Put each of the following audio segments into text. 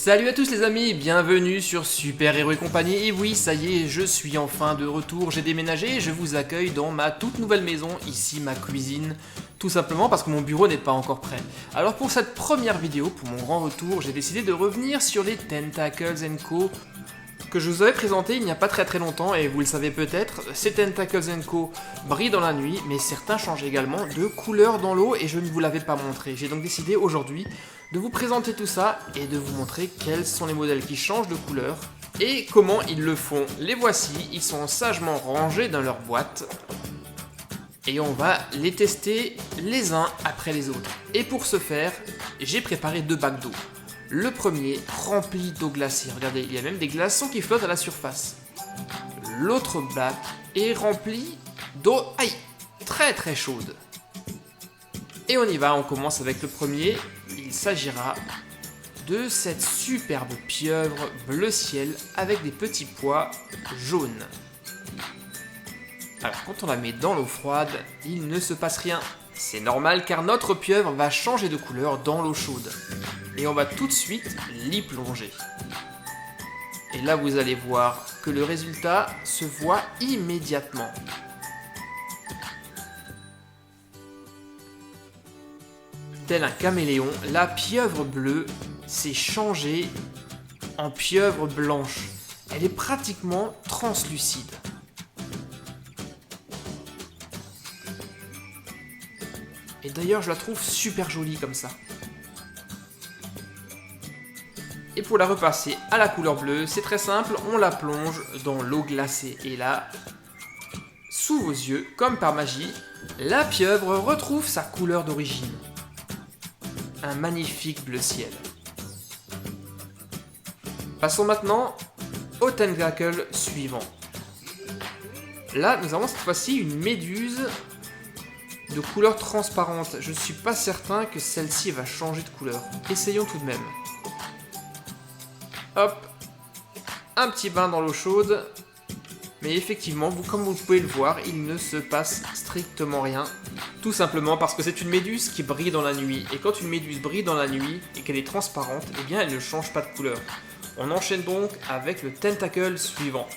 Salut à tous les amis, bienvenue sur Super Héros et compagnie. Et oui, ça y est, je suis enfin de retour, j'ai déménagé et je vous accueille dans ma toute nouvelle maison, ici ma cuisine. Tout simplement parce que mon bureau n'est pas encore prêt. Alors pour cette première vidéo, pour mon grand retour, j'ai décidé de revenir sur les Tentacles & Co. que je vous avais présenté il n'y a pas très longtemps, et vous le savez peut-être, ces Tentacles & Co brillent dans la nuit, mais certains changent également de couleur dans l'eau et je ne vous l'avais pas montré. J'ai donc décidé aujourd'hui de vous présenter tout ça et de vous montrer quels sont les modèles qui changent de couleur et comment ils le font. Les voici, ils sont sagement rangés dans leur boîte et on va les tester les uns après les autres. Et pour ce faire, j'ai préparé deux bacs d'eau. Le premier rempli d'eau glacée, regardez, il y a même des glaçons qui flottent à la surface. L'autre bac est rempli d'eau très chaude. Et on y va, on commence avec le premier. Il s'agira de cette superbe pieuvre bleu ciel avec des petits pois jaunes. Alors quand on la met dans l'eau froide, il ne se passe rien. C'est normal car notre pieuvre va changer de couleur dans l'eau chaude. Et on va tout de suite l'y plonger. Et là vous allez voir que le résultat se voit immédiatement. Tel un caméléon, la pieuvre bleue s'est changée en pieuvre blanche. Elle est pratiquement translucide. Et d'ailleurs je la trouve super jolie comme ça. Et pour la repasser à la couleur bleue, c'est très simple, on la plonge dans l'eau glacée. Et là, sous vos yeux, comme par magie, la pieuvre retrouve sa couleur d'origine. Un magnifique bleu ciel. Passons maintenant au tentacle suivant. Là, nous avons cette fois-ci une méduse de couleur transparente. Je ne suis pas certain que celle-ci va changer de couleur. Essayons tout de même. Hop, un petit bain dans l'eau chaude. Mais effectivement, comme vous pouvez le voir, il ne se passe strictement rien. Tout simplement parce que c'est une méduse qui brille dans la nuit. Et quand une méduse brille dans la nuit et qu'elle est transparente, eh bien elle ne change pas de couleur. On enchaîne donc avec le tentacle suivant.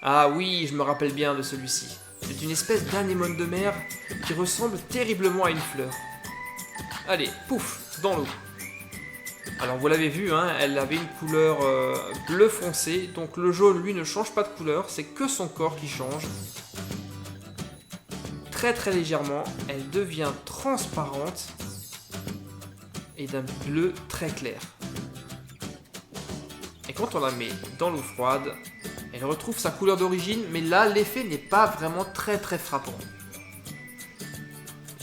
Ah oui, je me rappelle bien de celui-ci. C'est une espèce d'anémone de mer qui ressemble terriblement à une fleur. Allez, pouf, dans l'eau. Alors vous l'avez vu, hein, elle avait une couleur bleu foncé, donc le jaune lui ne change pas de couleur, c'est que son corps qui change. Très légèrement, elle devient transparente et d'un bleu très clair. Et quand on la met dans l'eau froide, elle retrouve sa couleur d'origine, mais là l'effet n'est pas vraiment très frappant.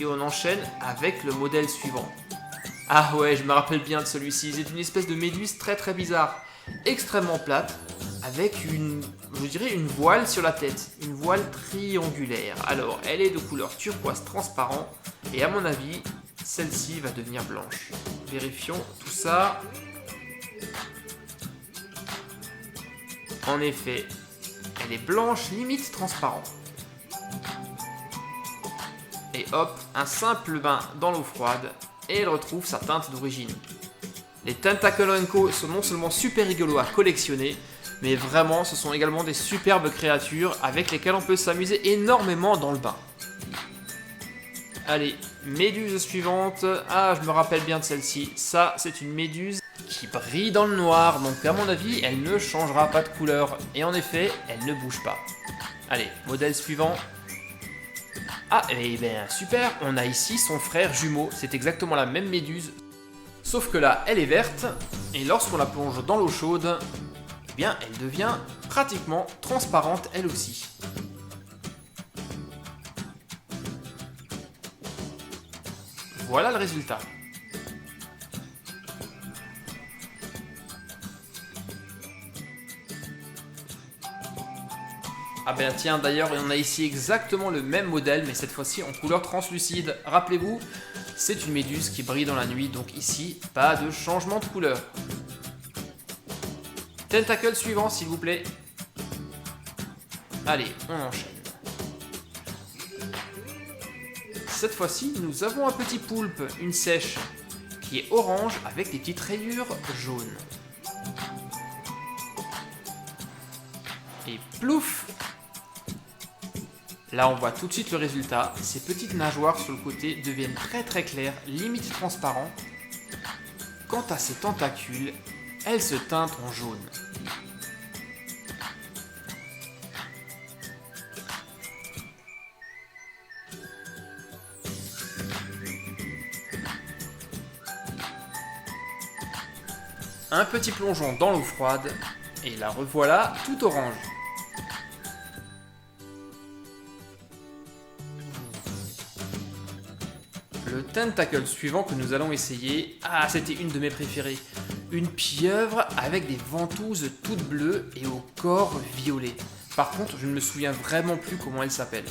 Et on enchaîne avec le modèle suivant. Ah ouais, je me rappelle bien de celui-ci, c'est une espèce de méduse très bizarre, extrêmement plate, avec je dirais une voile sur la tête, une voile triangulaire. Alors, elle est de couleur turquoise transparent, et à mon avis, celle-ci va devenir blanche. Vérifions tout ça. En effet, elle est blanche, limite transparent. Et hop, un simple bain dans l'eau froide, et elle retrouve sa teinte d'origine. Les Tentacles & Co sont non seulement super rigolos à collectionner, mais vraiment ce sont également des superbes créatures avec lesquelles on peut s'amuser énormément dans le bain. Allez, méduse suivante. Ah, je me rappelle bien de celle-ci. Ça, c'est une méduse qui brille dans le noir, donc à mon avis, elle ne changera pas de couleur. Et en effet, elle ne bouge pas. Allez, modèle suivant. Ah, et bien super, on a ici son frère jumeau, c'est exactement la même méduse, sauf que là, elle est verte, et lorsqu'on la plonge dans l'eau chaude, eh bien, elle devient pratiquement transparente elle aussi. Voilà le résultat. Ah ben tiens, d'ailleurs, on a ici exactement le même modèle, mais cette fois-ci en couleur translucide. Rappelez-vous, c'est une méduse qui brille dans la nuit, donc ici, pas de changement de couleur. Tentacle suivant, s'il vous plaît. Allez, on enchaîne. Cette fois-ci, nous avons un petit poulpe, une sèche, qui est orange avec des petites rayures jaunes. Et plouf! Là, on voit tout de suite le résultat. Ces petites nageoires sur le côté deviennent très très claires, limite transparentes. Quant à ses tentacules, elles se teintent en jaune. Un petit plongeon dans l'eau froide, et la revoilà tout orange. Le tentacle suivant que nous allons essayer, c'était une de mes préférées. Une pieuvre avec des ventouses toutes bleues et au corps violet. Par contre, je ne me souviens vraiment plus comment elle s'appelle.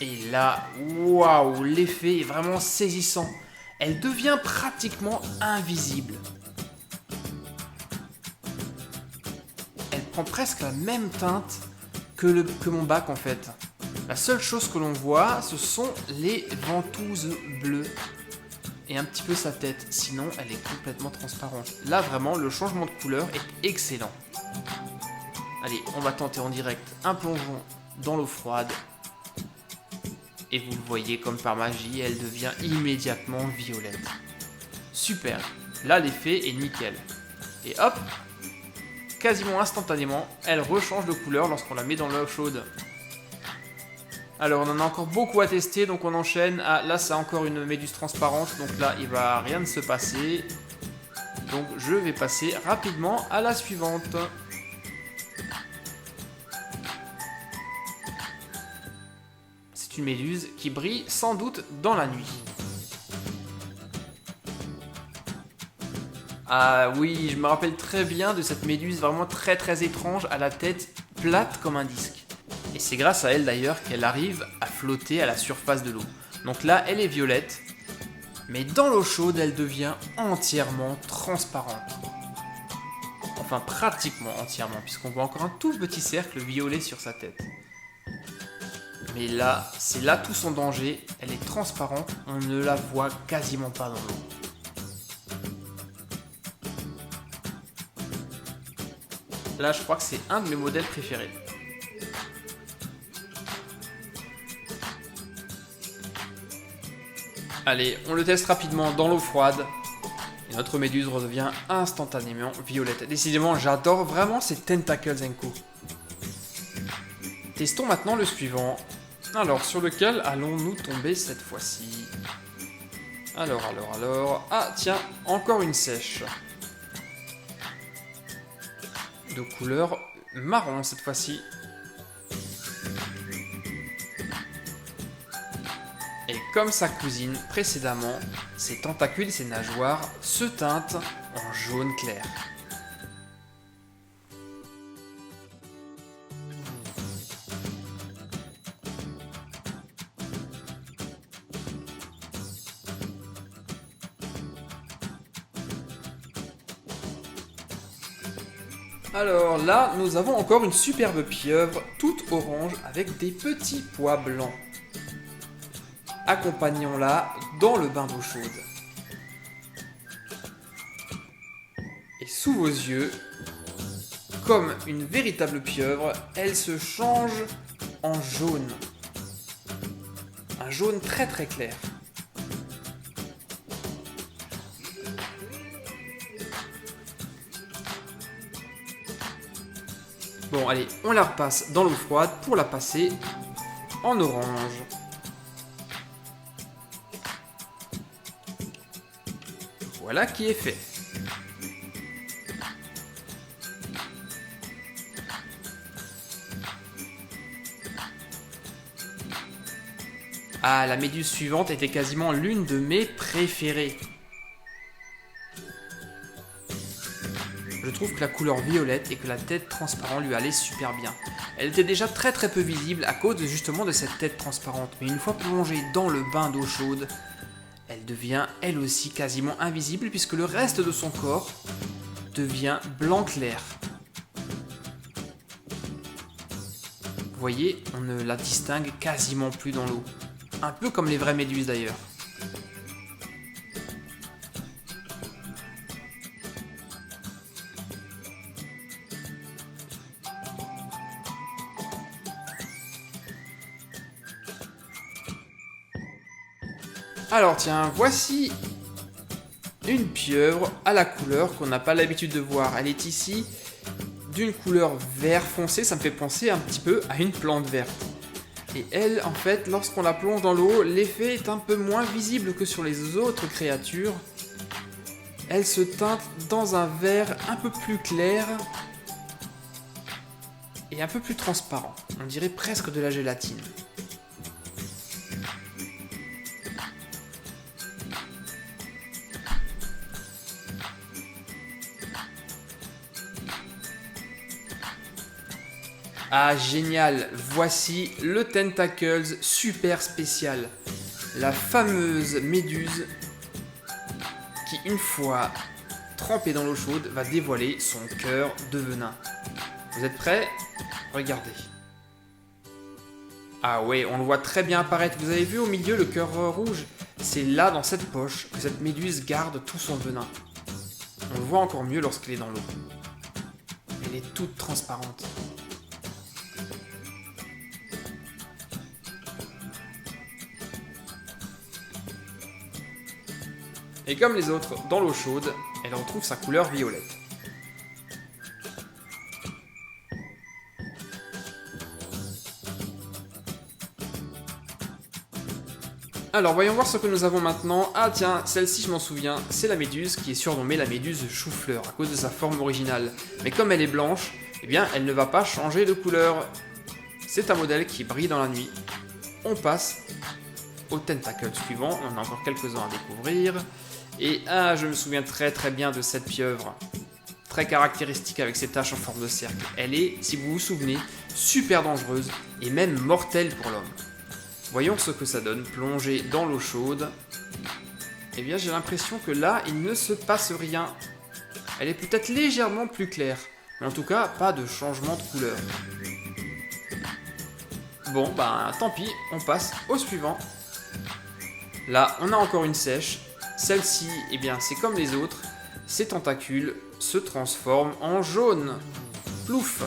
Et là, waouh, l'effet est vraiment saisissant. Elle devient pratiquement invisible. Elle prend presque la même teinte que mon bac en fait. La seule chose que l'on voit, ce sont les ventouses bleues et un petit peu sa tête. Sinon, elle est complètement transparente. Là, vraiment, le changement de couleur est excellent. Allez, on va tenter en direct un plongeon dans l'eau froide. Et vous le voyez, comme par magie, elle devient immédiatement violette. Super. Là, l'effet est nickel. Et hop, quasiment instantanément, elle rechange de couleur lorsqu'on la met dans l'eau chaude. Alors, on en a encore beaucoup à tester, donc on enchaîne. Ah, là, c'est encore une méduse transparente, donc là, il va rien se passer. Donc, je vais passer rapidement à la suivante. C'est une méduse qui brille sans doute dans la nuit. Ah oui, je me rappelle très bien de cette méduse vraiment très très étrange à la tête plate comme un disque. Et c'est grâce à elle d'ailleurs qu'elle arrive à flotter à la surface de l'eau. Donc là, elle est violette, mais dans l'eau chaude, elle devient entièrement transparente. Enfin, pratiquement entièrement, puisqu'on voit encore un tout petit cercle violet sur sa tête. Mais là, c'est là tout son danger, elle est transparente, on ne la voit quasiment pas dans l'eau. Là, je crois que c'est un de mes modèles préférés. Allez, on le teste rapidement dans l'eau froide. Et notre méduse redevient instantanément violette. Décidément, j'adore vraiment ces tentacles Zenko. Testons maintenant le suivant. Alors, sur lequel allons-nous tomber cette fois-ci? Alors... Ah, tiens, encore une sèche. De couleur marron cette fois-ci. Et comme sa cousine précédemment, ses tentacules et ses nageoires se teintent en jaune clair. Alors là, nous avons encore une superbe pieuvre, toute orange, avec des petits pois blancs. Accompagnons-la dans le bain d'eau chaude. Et sous vos yeux, comme une véritable pieuvre, elle se change en jaune. Un jaune très très clair. Bon, allez, on la repasse dans l'eau froide pour la passer en orange. Voilà qui est fait. Ah, la méduse suivante était quasiment l'une de mes préférées. Je trouve que la couleur violette et que la tête transparente lui allait super bien. Elle était déjà très très peu visible à cause justement de cette tête transparente, mais une fois plongée dans le bain d'eau chaude, elle devient elle aussi quasiment invisible puisque le reste de son corps devient blanc clair. Vous voyez, on ne la distingue quasiment plus dans l'eau. un peu comme les vraies méduses d'ailleurs. Alors tiens, voici une pieuvre à la couleur qu'on n'a pas l'habitude de voir. Elle est ici d'une couleur vert foncé, ça me fait penser un petit peu à une plante verte. Et elle, en fait, lorsqu'on la plonge dans l'eau, l'effet est un peu moins visible que sur les autres créatures. Elle se teinte dans un vert un peu plus clair et un peu plus transparent. On dirait presque de la gélatine. Ah génial, voici le Tentacles super spécial. La fameuse méduse qui, une fois trempée dans l'eau chaude, va dévoiler son cœur de venin. Vous êtes prêts? Regardez. Ah ouais, on le voit très bien apparaître. Vous avez vu au milieu le cœur rouge? C'est là, dans cette poche, que cette méduse garde tout son venin. On le voit encore mieux lorsqu'elle est dans l'eau. Elle est toute transparente. Et comme les autres dans l'eau chaude, elle retrouve sa couleur violette. Alors voyons voir ce que nous avons maintenant. Ah tiens, celle-ci je m'en souviens, c'est la méduse qui est surnommée la méduse chou-fleur à cause de sa forme originale. Mais comme elle est blanche, eh bien elle ne va pas changer de couleur. C'est un modèle qui brille dans la nuit. On passe au tentacle suivant, on a encore quelques-uns à découvrir. Et ah, je me souviens très bien de cette pieuvre. Très caractéristique avec ses taches en forme de cercle. Elle est, si vous vous souvenez, super dangereuse et même mortelle pour l'homme. Voyons ce que ça donne, plongée dans l'eau chaude. Eh bien, j'ai l'impression que là, il ne se passe rien. Elle est peut-être légèrement plus claire, mais en tout cas, pas de changement de couleur. Bon, bah tant pis, on passe au suivant. Là, on a encore une sèche. Celle-ci, eh bien, c'est comme les autres, ses tentacules se transforment en jaune. Plouf!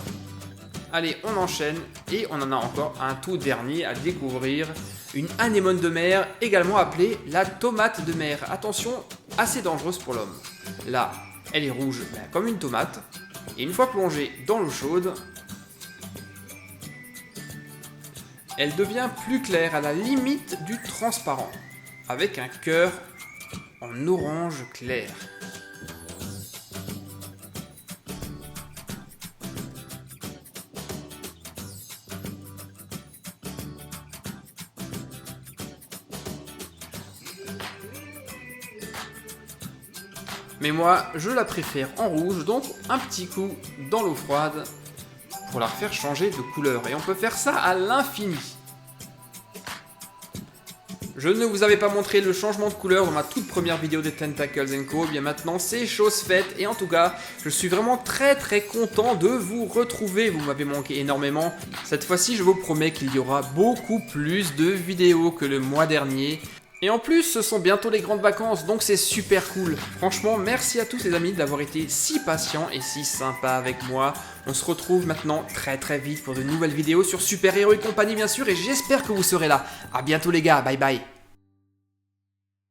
Allez, on enchaîne et on en a encore un tout dernier à découvrir. Une anémone de mer, également appelée la tomate de mer. Attention, assez dangereuse pour l'homme. Là, elle est rouge, comme une tomate. Et une fois plongée dans l'eau chaude, elle devient plus claire à la limite du transparent, avec un cœur en orange clair. Mais moi, je la préfère en rouge, donc un petit coup dans l'eau froide pour la faire changer de couleur. Et on peut faire ça à l'infini. Je ne vous avais pas montré le changement de couleur dans ma toute première vidéo des Tentacles & Co. Bien maintenant, c'est chose faite. Et en tout cas, je suis vraiment très content de vous retrouver. Vous m'avez manqué énormément. Cette fois-ci, je vous promets qu'il y aura beaucoup plus de vidéos que le mois dernier. Et en plus, ce sont bientôt les grandes vacances, donc c'est super cool. Franchement, merci à tous les amis d'avoir été si patients et si sympas avec moi. On se retrouve maintenant très vite pour de nouvelles vidéos sur Super Héros et compagnie bien sûr, et j'espère que vous serez là. A bientôt les gars, bye bye.